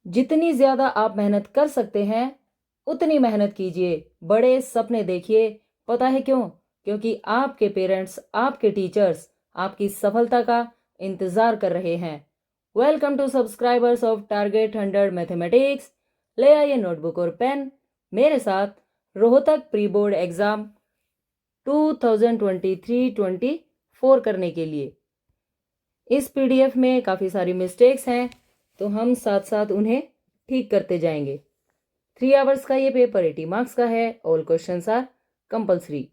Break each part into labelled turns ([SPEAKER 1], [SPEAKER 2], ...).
[SPEAKER 1] जितनी ज्यादा आप मेहनत कर सकते हैं उतनी मेहनत कीजिए, बड़े सपने देखिए। पता है क्यों? क्योंकि आपके पेरेंट्स, आपके टीचर्स आपकी सफलता का इंतजार कर रहे हैं। Welcome to subscribers of target 100 mathematics. ले आइए नोटबुक और पेन, मेरे साथ रोहतक प्री बोर्ड एग्जाम 2023-24 करने के लिए। इस पीडीएफ में काफ़ी सारी मिस्टेक्स हैं, तो हम साथ साथ उन्हें ठीक करते जाएंगे। 3 आवर्स का ये पेपर 80 मार्क्स का है। All questions are compulsory.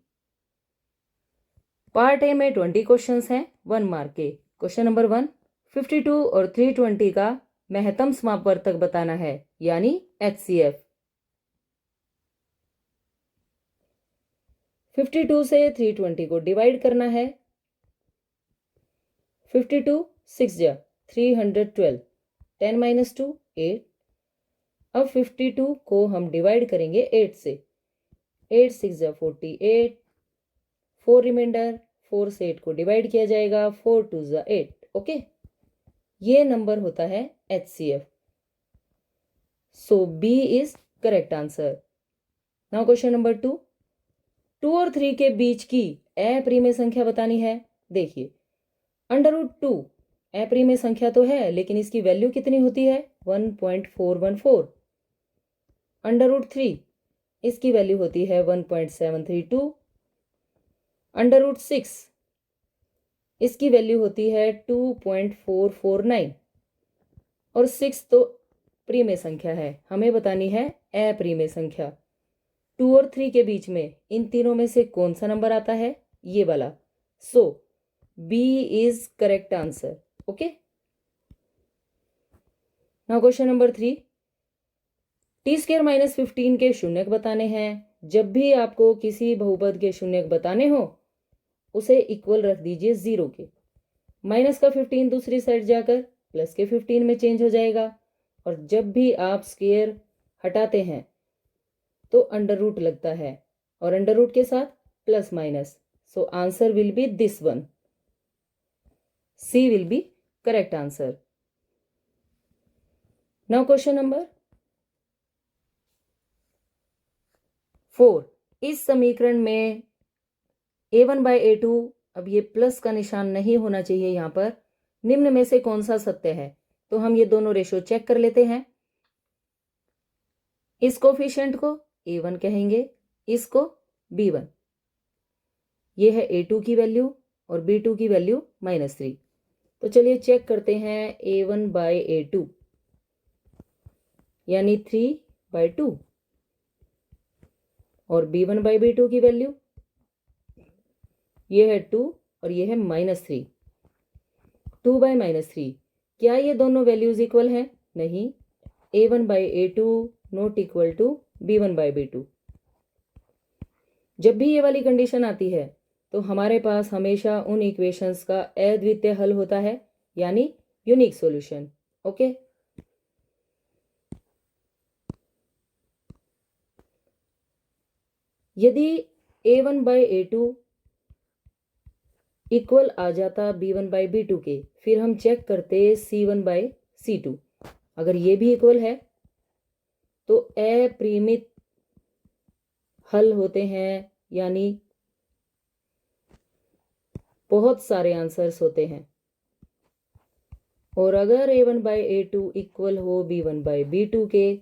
[SPEAKER 1] Part A में 20 क्वेश्चंस हैं 1 मार्क के। क्वेश्चन नंबर 1, 52 और 320 का महत्तम समापवर्तक बताना है, यानी HCF। 52 से 320 को डिवाइड करना है। 52 6 जा 312, 10 माइनस 2 8। अब 52 को हम डिवाइड करेंगे 8 से। 8 6 जा 48, 4 रिमाइंडर, 4 से 8 को डिवाइड किया जाएगा, 4 2 जा 8। ओके, ये नंबर होता है HCF। So B is correct answer. Now question number 2, 2 और 3 के बीच की अप्रिमेय संख्या बतानी है। देखिए, √2 अप्रिमेय संख्या तो है, लेकिन इसकी वैल्यू कितनी होती है? 1.414। √3 इसकी वैल्यू होती है 1.732। √6 इसकी वैल्यू होती है 2.449। और 6 तो प्रिमेय संख्या है, हमें बतानी है अप्रिमेय संख्या। 2 और 3 के बीच में इन तीनों में से कौन सा नंबर आता है? ये वाला। सो B is correct answer. Okay, now question number 3, t² - 15 के शून्यक बताने हैं। जब भी आपको किसी बहुपद के शून्यक बताने हो, उसे इक्वल रख दीजिए 0 के। माइनस का 15 दूसरी साइड जाकर प्लस के 15 में चेंज हो जाएगा। और जब भी आप स्क्वायर हटाते हैं तो अंडर रूट लगता है, और अंडर रूट के साथ plus minus. So answer will be this one. C will be correct answer. Now question number 4, इस समीकरण में A1/A2, अब ये प्लस का निशान नहीं होना चाहिए यहाँ पर, निम्न में से कौन सा सत्य है? तो हम ये दोनों रेशो चेक कर लेते हैं। इस कोफिशिएंट को A1 कहेंगे, इसको B1। ये है A2 की वैल्यू और B2 की वैल्यू -3। तो चलिए चेक करते हैं। A1/A2 यानी 3/2, और B1/B2 की वैल्यू ये है 2 और ये है -3। 2/-3, क्या ये दोनों वैल्यूज इक्वल हैं? नहीं। A1/A2 not equal to B1/B2। जब भी ये वाली कंडीशन आती है तो हमारे पास हमेशा उन इक्वेशंस का अद्वितीय हल होता है, यानी यूनिक सॉल्यूशन। ओके, यदि A1/A2 इक्वल आ जाता B1/B2 के, फिर हम चेक करते C1/C2। अगर ये भी इक्वल है तो अपरिमित हल होते हैं, यानी बहुत सारे आंसर्स होते हैं। और अगर A1/A2 इक्वल हो B1/B2 के,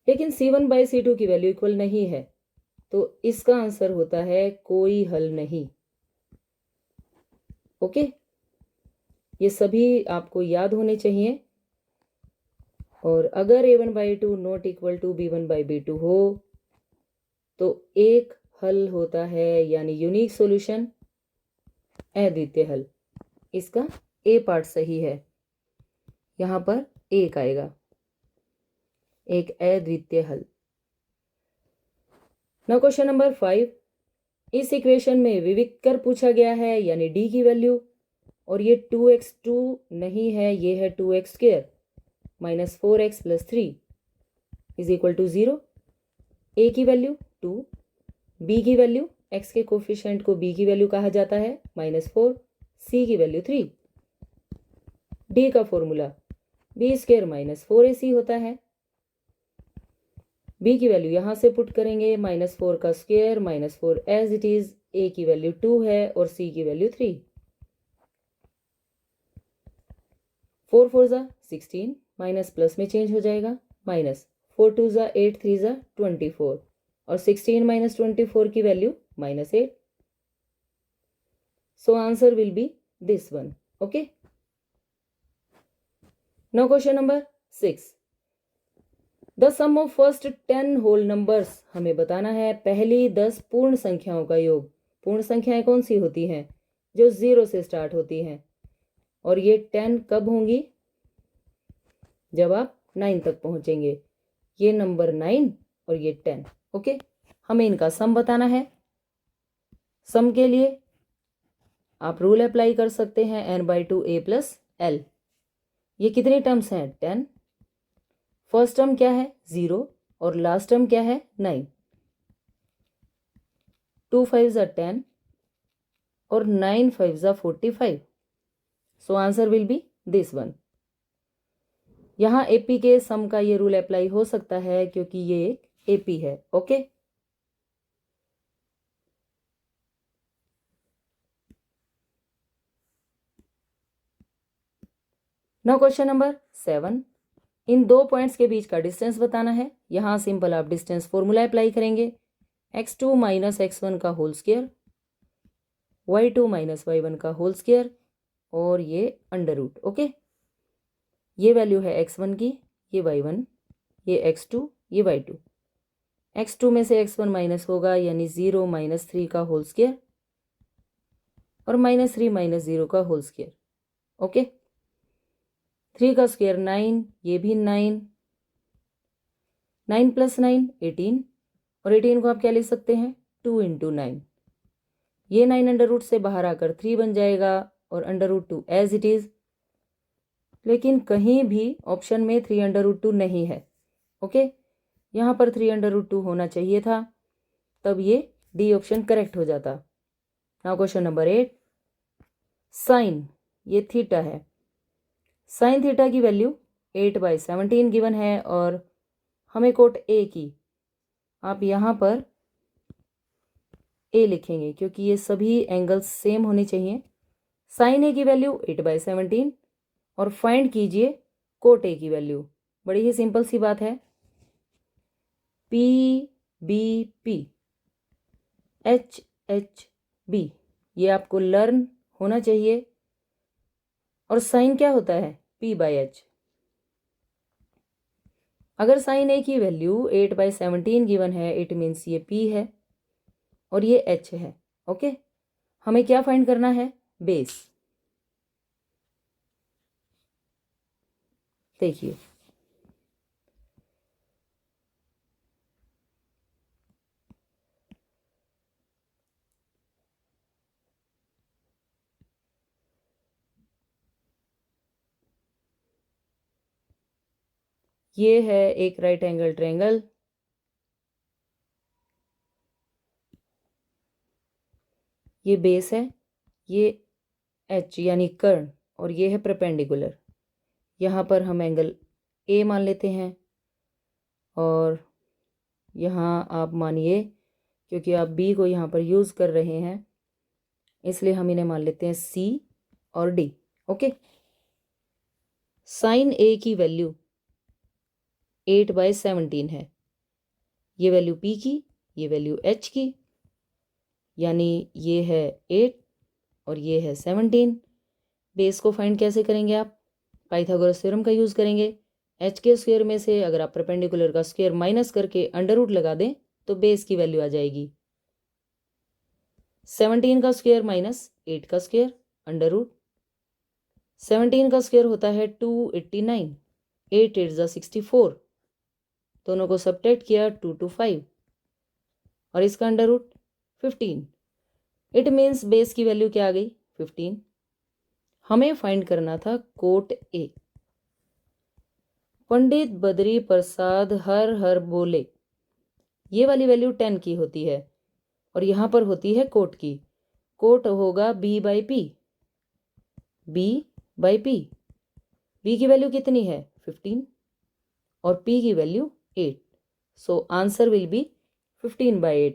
[SPEAKER 1] लेकिन C1/C2 की वैल्यू इक्वल नहीं है, तो इसका आंसर होता है कोई हल नहीं। ओके, ये सभी आपको याद होने चाहिए। और अगर A1/A2 not equal to B1/B2 हो तो एक हल होता है, यानी यूनिक सॉल्यूशन, अद्वितीय हल। इसका ए पार्ट सही है, यहां पर एक आएगा, एक अद्वितीय हल। नाउ क्वेश्चन नंबर 5, इस इक्वेशन में विविक्त कर पूछा गया है, यानी डी की वैल्यू। और ये 2x2 नहीं है, ये है 2x² -4x + 3 is equal to 0। A की वैल्यू 2, बी की वैल्यू, एक्स के कोफिशिएंट को बी की वैल्यू कहा जाता है, -4, सी की वैल्यू 3। डी का formula B square minus 4ac होता है। बी की वैल्यू यहाँ से पुट करेंगे, -4 का स्क्वायर -4 एज इट इज, ए की वैल्यू 2 है और सी की वैल्यू 3। 4 4 ज़ा 16, माइनस प्लस में चेंज हो जाएगा, -4 2 ज़ा 8 3 ज़ा 24 और 16 माइनस 24 की value -8। So answer will be this one. Okay, now question number 6। The sum of first 10 whole numbers, हमें बताना है पहली 10 पूर्ण संख्याओं का योग। पूर्ण संख्याएं कौन सी होती हैं? जो 0 से स्टार्ट होती हैं। और ये 10 कब होंगी? जब आप 9 तक पहुंचेंगे। ये नंबर 9 और ये 10। ओके, हमें इनका सम बताना है। सम के लिए आप रूल अप्लाई कर सकते हैं n/2 a + l। ये कितने टर्म्स हैं? 10। फर्स्ट टर्म क्या है? 0 और लास्ट टर्म क्या है? 9। 2 5 ज़ा 10 और 9 5 ज़ा 45। सो answer will be this one. यहाँ एपी के सम का ये रूल अप्लाई हो सकता है क्योंकि ये एक एपी है। Okay, now question number 7। इन दो पॉइंट्स के बीच का डिस्टेंस बताना है। यहाँ सिंपल आप डिस्टेंस फॉर्मूला अप्लाई करेंगे, x2 माइनस x1 का whole square, y2 minus y1 का होल स्क्वायर और ये अंडर रूट। ओके, ये वैल्यू है x1 की, ये y1, ये x2, ये y2। x2 में से x1 माइनस होगा यानी 0 माइनस 3 का होल स्क्वायर और -3 माइनस 0 का होल स्क्वायर। ओके, 3 का स्क्वायर 9, ये भी 9, 9 + 9 18 और 18 को आप क्या लिख सकते हैं? 2 × 9। ये 9 अंडर रूट से बाहर आकर 3 बन जाएगा और √2 एज इट इज। लेकिन कहीं भी ऑप्शन में 3√2 नहीं है। ओके, यहाँ पर 3√2 होना चाहिए था, तब ये डी ऑप्शन करेक्ट हो जाता। Now question number 8। साइन, ये थीटा है। साइन थीटा की वैल्यू 8/17 गिवन है और हमें कोट ए की, आप यहाँ पर ए लिखेंगे क्योंकि ये सभी एंगल्स सेम होने चाहिए। साइन ए की वैल्यू 8/17 और फाइंड कीजिए कोट ए की वैल्यू। बड़ी ही सिंपल सी बात है, PBP HHB, ये आपको लर्न होना चाहिए। और साइन क्या होता है? P/H। अगर साइन ए की वैल्यू 8/17 गिवन है, इट मीन्स ये P है और ये H है। ओके, हमें क्या फाइंड करना है? बेस। देखिए, ये है एक राइट एंगल ट्रायंगल। ये बेस है, ये H यानी कर्ण और ये है परपेंडिकुलर। यहाँ पर हम एंगल A मान लेते हैं और यहाँ आप मानिए, क्योंकि आप B को यहाँ पर यूज़ कर रहे हैं इसलिए हम इन्हें मान लेते हैं C और D। ओके, साइन A की वैल्यू 8/17 है। ये वैल्यू P की, ये वैल्यू H की, यानी ये है 8 और ये है 17। बेस को फाइंड कैसे करेंगे आप? पाइथागोरस थ्योरम का यूज़ करेंगे। H के स्क्वायर में से अगर आप परपेंडिकुलर का स्क्वायर माइनस करके अंडर रूट लगा दें तो बेस की वैल्यू आ जाएगी। 17 का स्क्वायर माइनस 8 का स्क्वायर अंडर रूट। 17 का स्क्वायर होता है 289, 8 8 ज़ा 64, दोनों को सब्ट्रैक्ट किया 2 2 5 और इसका under root 15। It means base की वैल्यू क्या आ गई? 15। हमें फाइंड करना था कोट ए। पंडित बद्री प्रसाद हर हर बोले, ये वाली वैल्यू 10 की होती है और यहाँ पर होती है कोट की। कोट होगा B/P, B/P b की वैल्यू कितनी है 15 और p की value 8, so answer will B 15/8,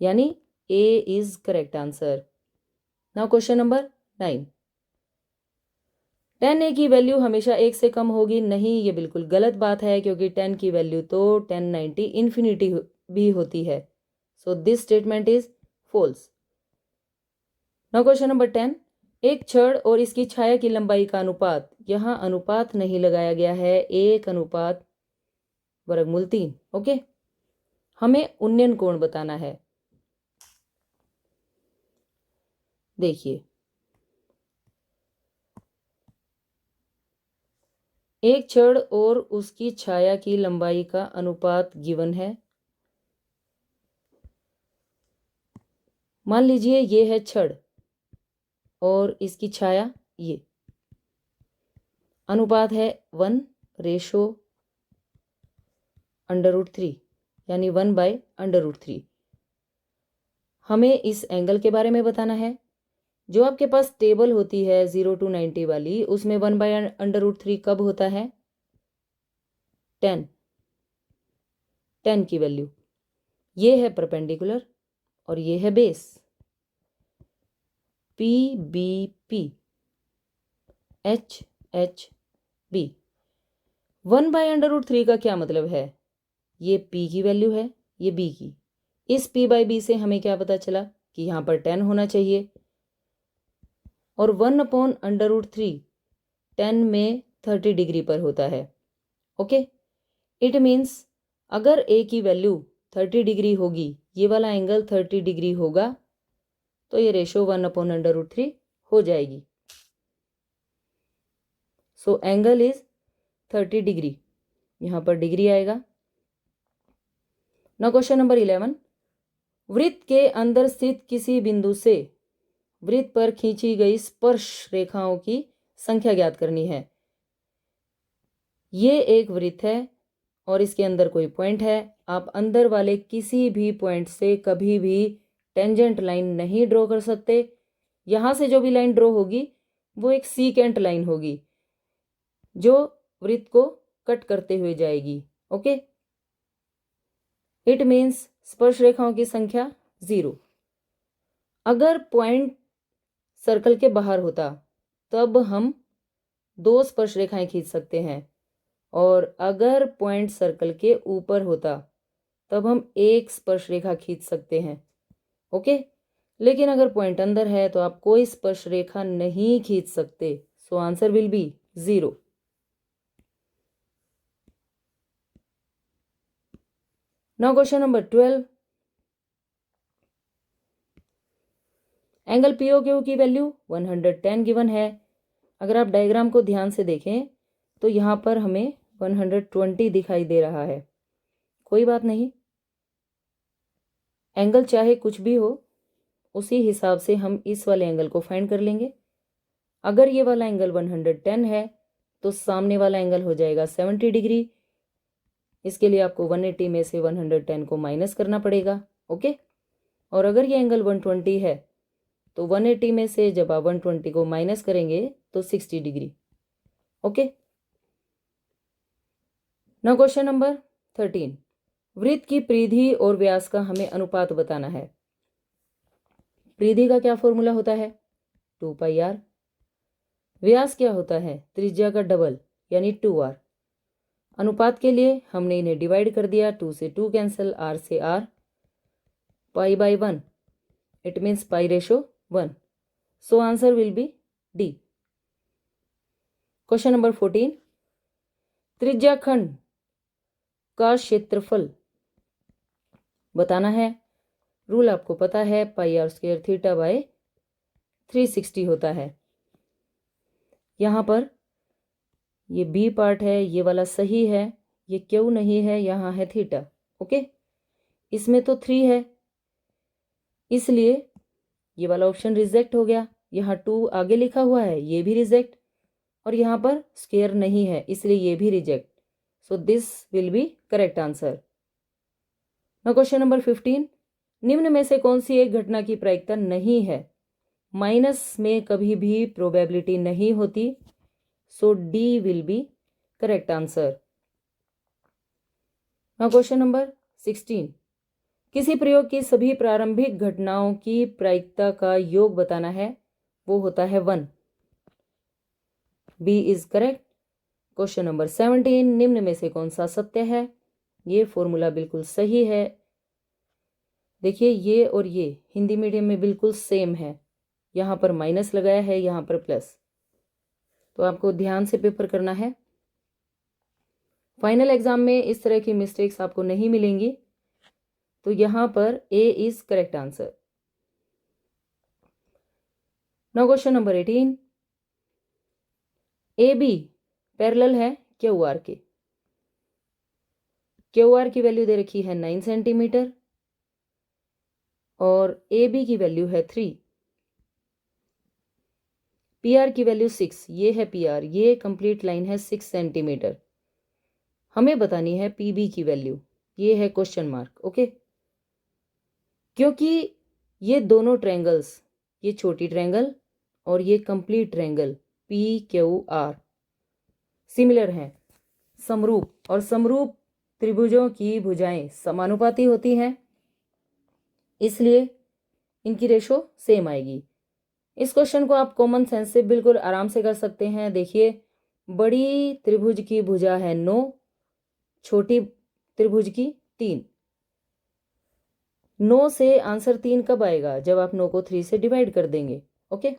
[SPEAKER 1] यानी A is correct answer. Now question number 9, 10A की वैल्यू हमेशा 1 से कम होगी, नहीं ये बिल्कुल गलत बात है, क्योंकि 10 की वैल्यू तो 1090 इन्फिनिटी भी होती है, so this statement is false. Now question number 10, एक छड़ और इसकी छाया की लंबाई का अनुपात, यहाँ अनुपात नहीं लगाया गया है, 1/√3, ओके। हमें उन्नयन कोण बताना है। देखिए, एक छड़ और उसकी छाया की लंबाई का अनुपात गिवन है। मान लीजिए ये है छड़ और इसकी छाया, ये अनुपात है 1/√3, यानी 1/√3। हमें इस एंगल के बारे में बताना है। जो आपके पास टेबल होती है 0 to 90 वाली, उसमें 1/√3 कब होता है 10 की वैल्यू। ये है परपेंडिकुलर और ये है बेस, PBP HHB। 1/√3 का क्या मतलब है, ये P की वैल्यू है, ये B की। इस P/B से हमें क्या पता चला कि यहाँ पर 10 होना चाहिए, और 1/√3 10 में 30 डिग्री पर होता है, ओके। इट मीन्स अगर A की वैल्यू 30 डिग्री होगी, ये वाला एंगल 30 डिग्री होगा, तो ये रेशो 1/√3 हो जाएगी। सो एंगल इज 30 डिग्री, यहाँ पर डिग्री आएगा। नाउ क्वेश्चन नंबर 11, वृत्त के अंदर स्थित किसी बिंदु से वृत्त पर खींची गई स्पर्श रेखाओं की संख्या ज्ञात करनी है। ये एक वृत्त है और इसके अंदर कोई पॉइंट है। आप अंदर वाले किसी भी पॉइंट से कभी भी टेंजेंट लाइन नहीं ड्रॉ कर सकते। यहाँ से जो भी लाइन ड्रॉ होगी वो एक सीकेंट लाइन होगी जो वृत्त को कट करते हुए जाएगी, ओके। इट मीन्स स्पर्श रेखाओं की संख्या 0। अगर पॉइंट सर्कल के बाहर होता तब हम 2 स्पर्श रेखाएं खींच सकते हैं, और अगर पॉइंट सर्कल के ऊपर होता तब हम 1 स्पर्श रेखा खींच सकते हैं, ओके। लेकिन अगर पॉइंट अंदर है तो आप कोई स्पर्श रेखा नहीं खींच सकते, सो answer will B 0। Now question number 12, angle POQ की वैल्यू 110 गिवन है। अगर आप डायग्राम को ध्यान से देखें तो यहाँ पर हमें 120 दिखाई दे रहा है। कोई बात नहीं, एंगल चाहे कुछ भी हो, उसी हिसाब से हम इस वाले एंगल को फाइंड कर लेंगे। अगर ये वाला एंगल 110 है तो सामने वाला एंगल हो जाएगा 70 डिग्री। इसके लिए आपको 180 में से 110 को माइनस करना पड़ेगा, ओके। और अगर ये एंगल 120 है तो 180 में से जब आप 120 को माइनस करेंगे तो 60 degree, okay. Now question number 13, वृत्त की परिधि और व्यास का हमें अनुपात बताना है। परिधि का क्या फॉर्मूला होता है 2πr। व्यास क्या होता है त्रिज्या का डबल यानी 2r। अनुपात के लिए हमने इन्हें डिवाइड कर दिया, 2 से 2 कैंसिल, r से r, π/1, it means π/1, so answer will be D। Question number 14, त्रिज्या खंड का क्षेत्रफल बताना है। रूल आपको पता है, πr² θ/360 होता है। यहाँ पर ये B पार्ट है, ये वाला सही है, ये क्यों नहीं है, यहाँ है थीटा, ओके। इसमें तो 3 है, इसलिए ये वाला ऑप्शन रिजेक्ट हो गया। यहाँ 2 आगे लिखा हुआ है, ये भी रिजेक्ट, और यहाँ पर स्क्वायर नहीं है, इसलिए ये भी reject, so this will be correct answer. Now question number 15, निम्न में से कौन सी एक घटना की प्रायिकता नहीं है। माइनस में कभी भी प्रोबेबिलिटी नहीं होती, so D will be correct answer. Now question number 16, किसी प्रयोग की सभी प्रारंभिक घटनाओं की प्रायिकता का योग बताना है, वो होता है 1। B is correct. Question number 17, निम्न में से कौन सा सत्य है? ये फॉर्मूला बिल्कुल सही है। देखिए ये और ये हिंदी मीडियम में बिल्कुल सेम है, यहाँ पर माइनस लगाया है, यहाँ पर प्लस, तो आपको ध्यान से पेपर करना है। फाइनल एग्जाम में इस तरह की मिस्टेक्स आपको नहीं मिलेंगी, तो यहाँ पर A is correct answer. Now question number 18, A B parallel है क्यू आर के। क्यू आर की वैल्यू दे रखी है 9 सेंटीमीटर और ए बी की वैल्यू है 3। पी आर की वैल्यू 6, ये है पी आर, ये कंप्लीट लाइन है 6 सेंटीमीटर। हमें बतानी है पी बी की वैल्यू, ये है क्वेश्चन मार्क। ओके, क्योंकि ये दोनों ट्रायंगल्स, ये छोटी ट्रायंगल और ये complete triangle P Q R similar हैं, समरूप, और समरूप त्रिभुजों की भुजाएं समानुपाती होती हैं, इसलिए इनकी रेशो सेम आएगी। इस क्वेश्चन को आप कॉमन सेंस से बिल्कुल आराम से कर सकते हैं। देखिए, बड़ी त्रिभुज की भुजा है 9, छोटी त्रिभुज की 3। 9 से आंसर 3 कब आएगा? जब आप 9 को 3 से डिवाइड कर देंगे। ओके,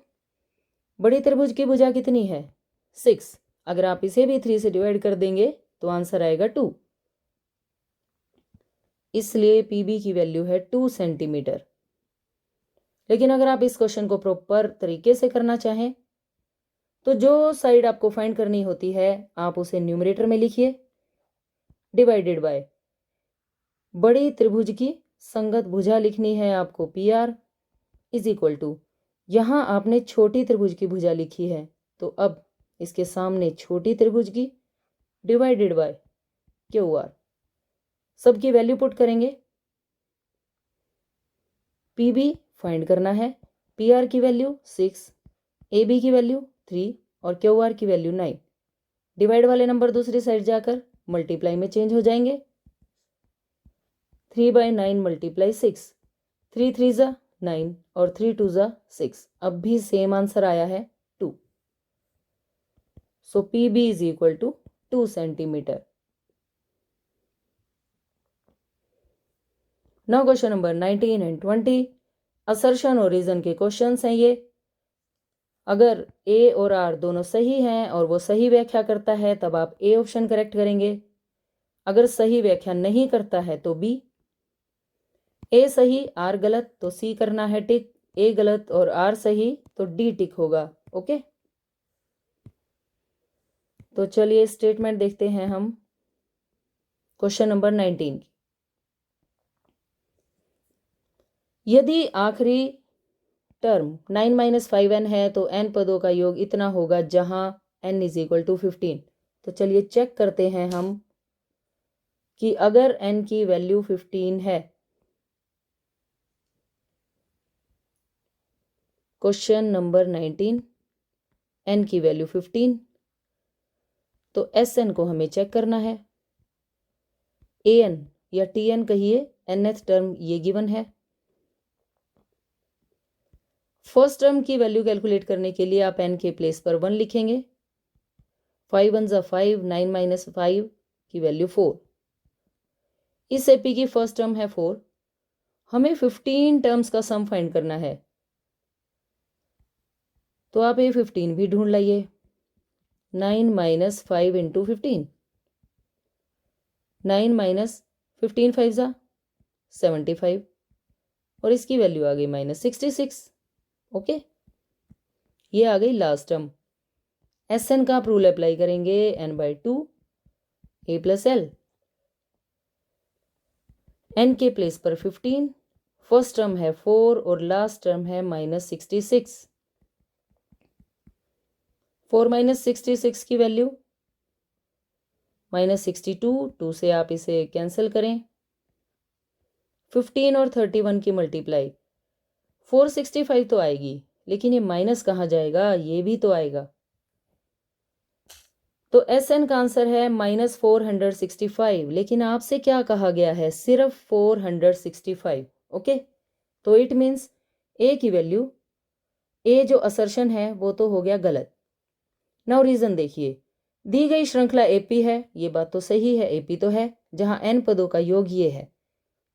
[SPEAKER 1] बड़ी त्रिभुज की भुजा कितनी है? 6। अगर आप इसे भी 3 से डिवाइड कर देंगे तो आंसर आएगा 2। इसलिए पीबी की वैल्यू है 2 सेंटीमीटर। लेकिन अगर आप इस क्वेश्चन को प्रॉपर तरीके से करना चाहें तो जो साइड आपको फाइंड करनी होती है आप उसे न्यूमरेटर में लिखिए, डिवाइडेड बाय बड़ी त्रिभुज की संगत भुजा लिखनी है आपको P R is equal to, यहाँ आपने छोटी त्रिभुज की भुजा लिखी है तो अब इसके सामने छोटी त्रिभुज की डिवाइडेड बाय क्यू आर, सबकी वैल्यू पुट करेंगे। पी बी फाइंड करना है, पी आर की वैल्यू 6, ए बी की वैल्यू 3 और क्यू आर की वैल्यू 9। डिवाइड वाले नंबर दूसरी साइड जाकर मल्टीप्लाई में चेंज हो जाएंगे। 3/9 मल्टीप्लाई 6, 3 3 ज़ा 9 और 3 2 ज़ा 6। अब भी सेम आंसर आया है 2। So P B is equal to 2 centimetre. Now question number 19 and 20 assertion और रीजन के क्वेश्चंस हैं ये। अगर ए और आर दोनों सही हैं और वो सही व्याख्या करता है तब आप ए ऑप्शन करेक्ट करेंगे, अगर सही व्याख्या नहीं करता है तो बी। ए सही आर गलत तो सी करना है टिक, ए गलत और आर सही तो डी टिक होगा। ओके, तो चलिए स्टेटमेंट देखते हैं हम क्वेश्चन नंबर 19 की। यदि आखिरी टर्म 9 - 5n है तो n पदों का योग इतना होगा जहां n इज इक्वल टू 15। तो चलिए चेक करते हैं हम कि अगर n की वैल्यू 15 है, क्वेश्चन नंबर 19 n की वैल्यू 15, तो Sn को हमें चेक करना है। an या tn कहिए, nth टर्म ये गिवन है। फर्स्ट टर्म की वैल्यू कैलकुलेट करने के लिए आप n के प्लेस पर 1 लिखेंगे। 5 1 ज़ा 5, 9 - 5 की वैल्यू 4। इस एपी की फर्स्ट टर्म है 4, हमें 15 टर्म्स का सम फाइंड करना है, तो आप ये 15 भी ढूंढ लाइए। 9 - 5 इंटू 15, 9 - 15 5 ज़ा 75 और इसकी वैल्यू आ गई -66। ओके, ये आ गई लास्ट टर्म। Sn का आप रूल अप्लाई करेंगे, n/2 a + l। n के प्लेस पर 15, फर्स्ट टर्म है 4 और लास्ट टर्म है -66। 4 - 66 की वैल्यू -62, 2 से आप इसे कैंसिल करें। 15 और 31 की मल्टीप्लाई 465 तो आएगी, लेकिन ये माइनस कहाँ जाएगा, ये भी तो आएगा। तो SN का आंसर है -465, लेकिन आपसे क्या कहा गया है, सिर्फ 465। ओके, तो इट मीन्स ए की वैल्यू, ए जो असर्शन है वो तो हो गया गलत। नाउ रीजन देखिए, दी गई श्रृंखला एपी है, ये बात तो सही है, एपी तो है, जहां n पदों का योग ये है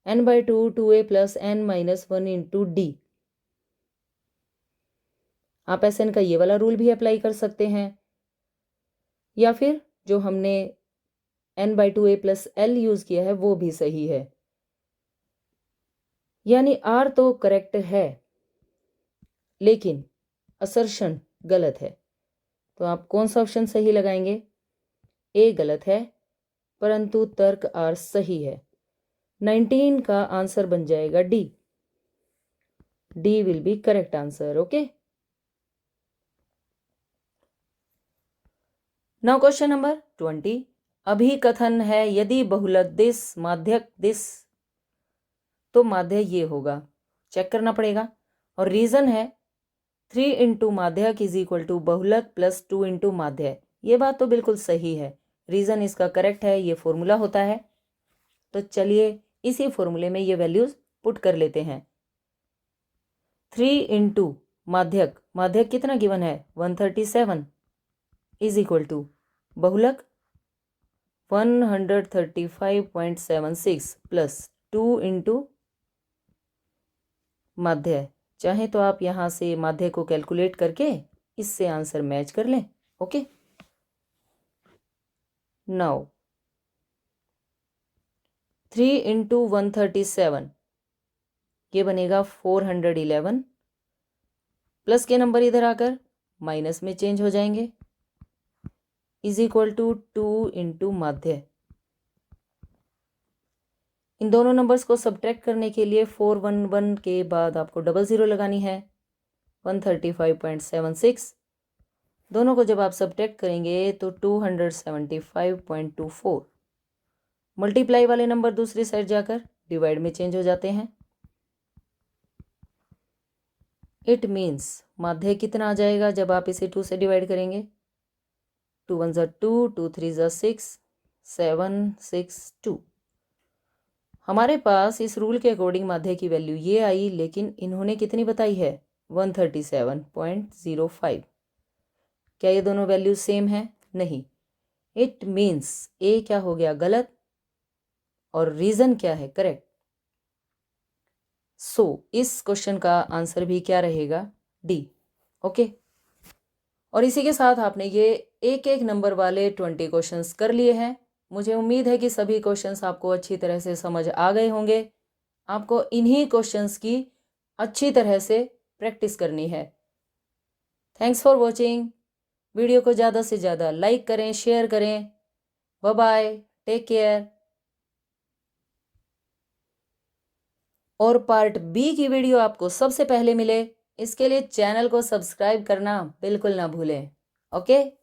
[SPEAKER 1] n/2 2a + n-1 into D. आप SN का ये वाला रूल भी अप्लाई कर सकते हैं, या फिर जो हमने n/2a + l यूज किया है वो भी सही है, यानी R तो करेक्ट है लेकिन असर्शन गलत है। तो आप कौन सा ऑप्शन सही लगाएंगे, ए गलत है परंतु तर्क आर सही है। 19 का आंसर बन जाएगा D, D will be correct answer. Okay, now question number 20। अभिकथन है यदि बहुलक दिस माध्यक दिस, तो माध्य ये होगा, चेक करना पड़ेगा। और रीजन है 3 इंटू माध्यक इज इक्वल टू बहुलक प्लस 2 इंटू माध्य। ये बात तो बिल्कुल सही है, रीजन इसका करेक्ट है, ये फॉर्मूला होता है। तो चलिए इसी फॉर्मूले में ये वैल्यूज पुट कर लेते हैं। 3 इंटू माध्यक, माध्यक कितना गिवन है 137 इज इक्वल टू बहुलक 135.76 प्लस 2 इंटू माध्य। चाहे तो आप यहां से माध्य को कैलकुलेट करके इससे आंसर मैच कर लें। ओके, नाउ 3 इंटू 137 ये बनेगा 411, प्लस के नंबर इधर आकर माइनस में चेंज हो जाएंगे, इज इक्वल टू 2 इंटू माध्य। इन दोनों नंबर्स को सब्ट्रैक्ट करने के लिए 411 के बाद आपको 00 लगानी है, 135.76। दोनों को जब आप सब्ट्रैक्ट करेंगे तो 275.24। मल्टीप्लाई वाले नंबर दूसरी साइड जाकर डिवाइड में चेंज हो जाते हैं। इट मीन्स माध्य कितना आ जाएगा जब आप इसे 2 से डिवाइड करेंगे, 2 1 ज़ा 2, 2 3 ज़ा 6, 7 6 2। हमारे पास इस रूल के अकॉर्डिंग माध्य की वैल्यू ये आई, लेकिन इन्होंने कितनी बताई है 137.05। क्या ये दोनों वैल्यू सेम है, नहीं। इट मीन्स ए क्या हो गया गलत और रीजन क्या है करेक्ट। सो इस क्वेश्चन का आंसर भी क्या रहेगा, डी। ओके, और इसी के साथ आपने ये एक एक नंबर वाले 20 क्वेश्चंस कर लिए हैं। मुझे उम्मीद है कि सभी क्वेश्चंस आपको अच्छी तरह से समझ आ गए होंगे। आपको इन्हीं क्वेश्चंस की अच्छी तरह से प्रैक्टिस करनी है। Thanks for watching. वीडियो को ज़्यादा से ज़्यादा लाइक करें, शेयर करें। Bye bye, take care. और पार्ट बी की वीडियो आपको सबसे पहले मिले, इसके लिए चैनल को सब्सक्राइब करना बिल्कुल ना भूलें। ओके।